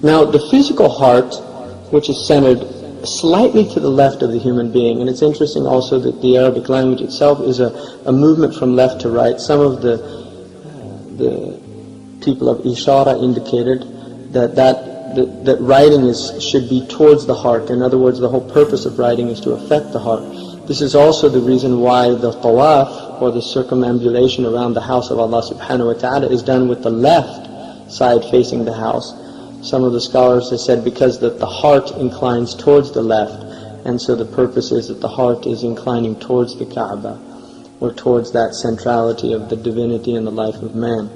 Now, the physical heart, which is centered slightly to the left of the human being, and it's interesting also that the Arabic language itself is a movement from left to right. Some of the people of Ishara indicated that writing should be towards the heart. In other words, the whole purpose of writing is to affect the heart. This is also the reason why the tawaf, or the circumambulation around the house of Allah subhanahu wa ta'ala, is done with the left side facing the house. Some of the scholars have said because the heart inclines towards the left, and so the purpose is that the heart is inclining towards the Kaaba, or towards that centrality of the divinity in the life of man.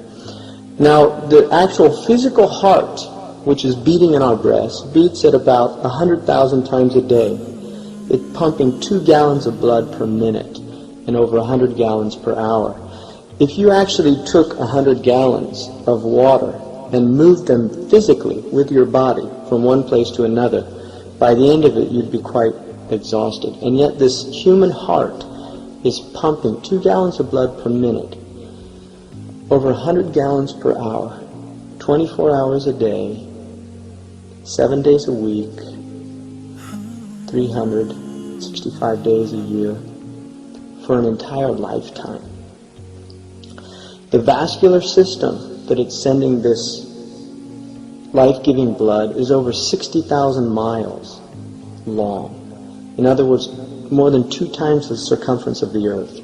Now, the actual physical heart, which is beating in our breast, beats at about 100,000 times a day. It's pumping 2 gallons of blood per minute and over 100 gallons per hour. If you actually took 100 gallons of water and moved them physically with your body from one place to another, by the end of it you'd be quite exhausted. And yet this human heart is pumping 2 gallons of blood per minute, over 100 gallons per hour, 24 hours a day, 7 days a week, 365 days a year, for an entire lifetime. The vascular system that it's sending this life-giving blood is over 60,000 miles long. In other words, more than 2 times the circumference of the earth.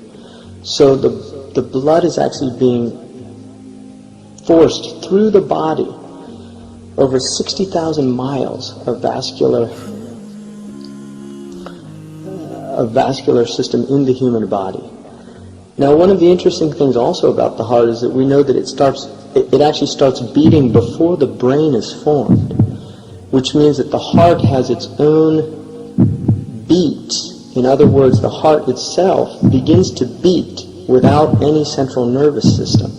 So the blood is actually being forced through the body over 60,000 miles of vascular system in the human body. Now, one of the interesting things also about the heart is that we know that it actually starts beating before the brain is formed, which means that the heart has its own beat. In other words, the heart itself begins to beat without any central nervous system.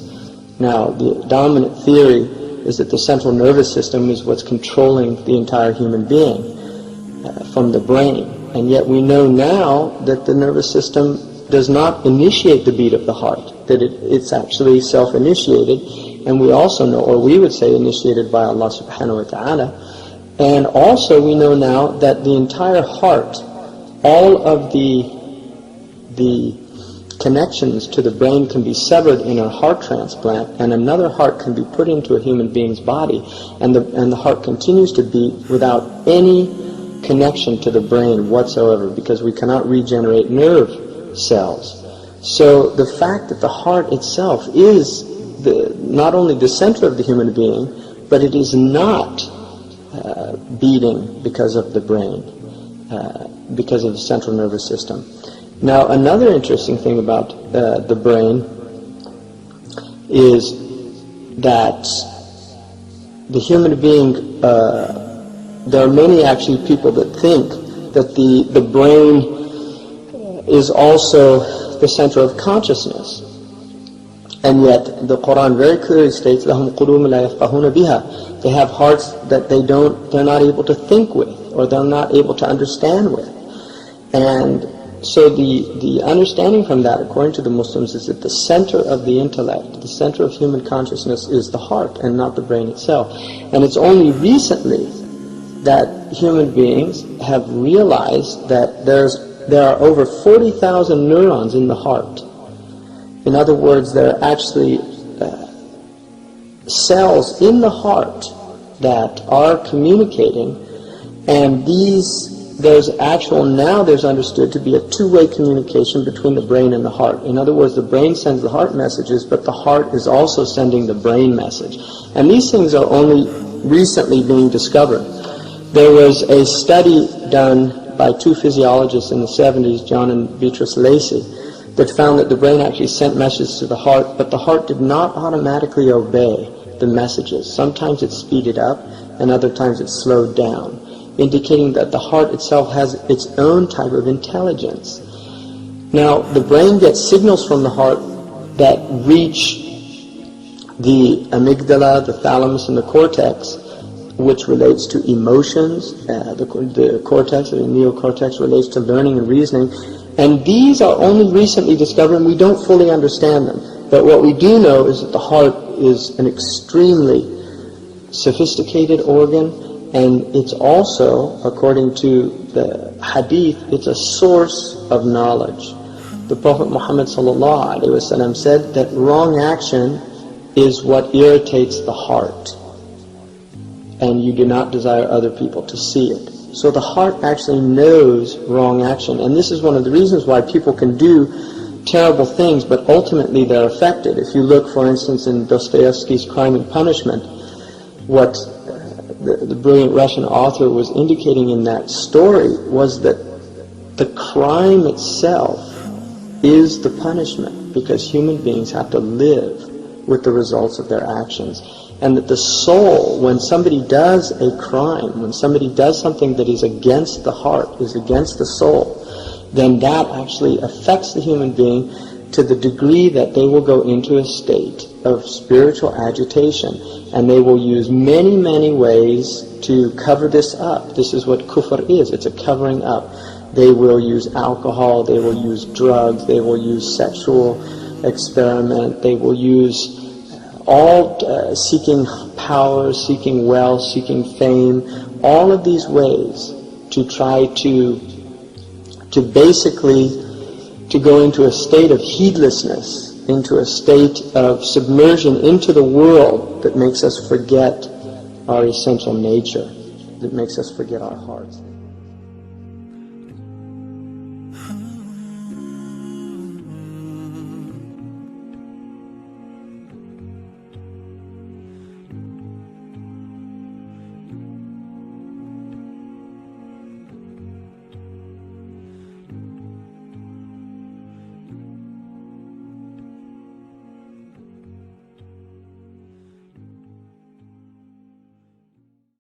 Now, the dominant theory is that the central nervous system is what's controlling the entire human being from the brain. And yet we know now that the nervous system does not initiate the beat of the heart, that it's actually self-initiated, and we also know, or we would say initiated by Allah subhanahu wa ta'ala. And also we know now that the entire heart, all of the connections to the brain can be severed in a heart transplant, and another heart can be put into a human being's body, and the heart continues to beat without any connection to the brain whatsoever, because we cannot regenerate nerve cells. So the fact that the heart itself is not only the center of the human being, but it is not beating because of the brain, because of the central nervous system. Now, another interesting thing about the brain is that the human being, there are many actually people that think that the brain is also the center of consciousness. And yet the Quran very clearly states, لَهُمْ قُلُوبٌ لَا يَفْقَهُونَ بِهَا. They have hearts that they're not able to think with, or they're not able to understand with. And so the understanding from that, according to the Muslims, is that the center of the intellect, the center of human consciousness, is the heart and not the brain itself. And it's only recently that human beings have realized that there are over 40,000 neurons in the heart. In other words, there are actually cells in the heart that are communicating, and there's understood to be a two-way communication between the brain and the heart. In other words, the brain sends the heart messages, but the heart is also sending the brain message. And these things are only recently being discovered. There was a study done by 2 physiologists in the 70s, John and Beatrice Lacey, that found that the brain actually sent messages to the heart, but the heart did not automatically obey the messages. Sometimes it speeded up, and other times it slowed down, indicating that the heart itself has its own type of intelligence. Now, the brain gets signals from the heart that reach the amygdala, the thalamus, and the cortex, which relates to emotions. The cortex, or the neocortex, relates to learning and reasoning. And these are only recently discovered, and we don't fully understand them. But what we do know is that the heart is an extremely sophisticated organ, and it's also, according to the hadith, it's a source of knowledge. The Prophet Muhammad ﷺ said that wrong action is what irritates the heart, and you do not desire other people to see it. So the heart actually knows wrong action, and this is one of the reasons why people can do terrible things, but ultimately they're affected. If you look, for instance, in Dostoevsky's Crime and Punishment, what the brilliant Russian author was indicating in that story was that the crime itself is the punishment, because human beings have to live with the results of their actions. And that the soul, when somebody does a crime, when somebody does something that is against the heart, is against the soul, then that actually affects the human being to the degree that they will go into a state of spiritual agitation, and they will use many, many ways to cover this up. This is what kufr is. It's a covering up. They will use alcohol, they will use drugs, they will use sexual experiment, they will use all seeking power, seeking wealth, seeking fame, all of these ways to try to basically to go into a state of heedlessness, into a state of submersion into the world that makes us forget our essential nature, that makes us forget our hearts.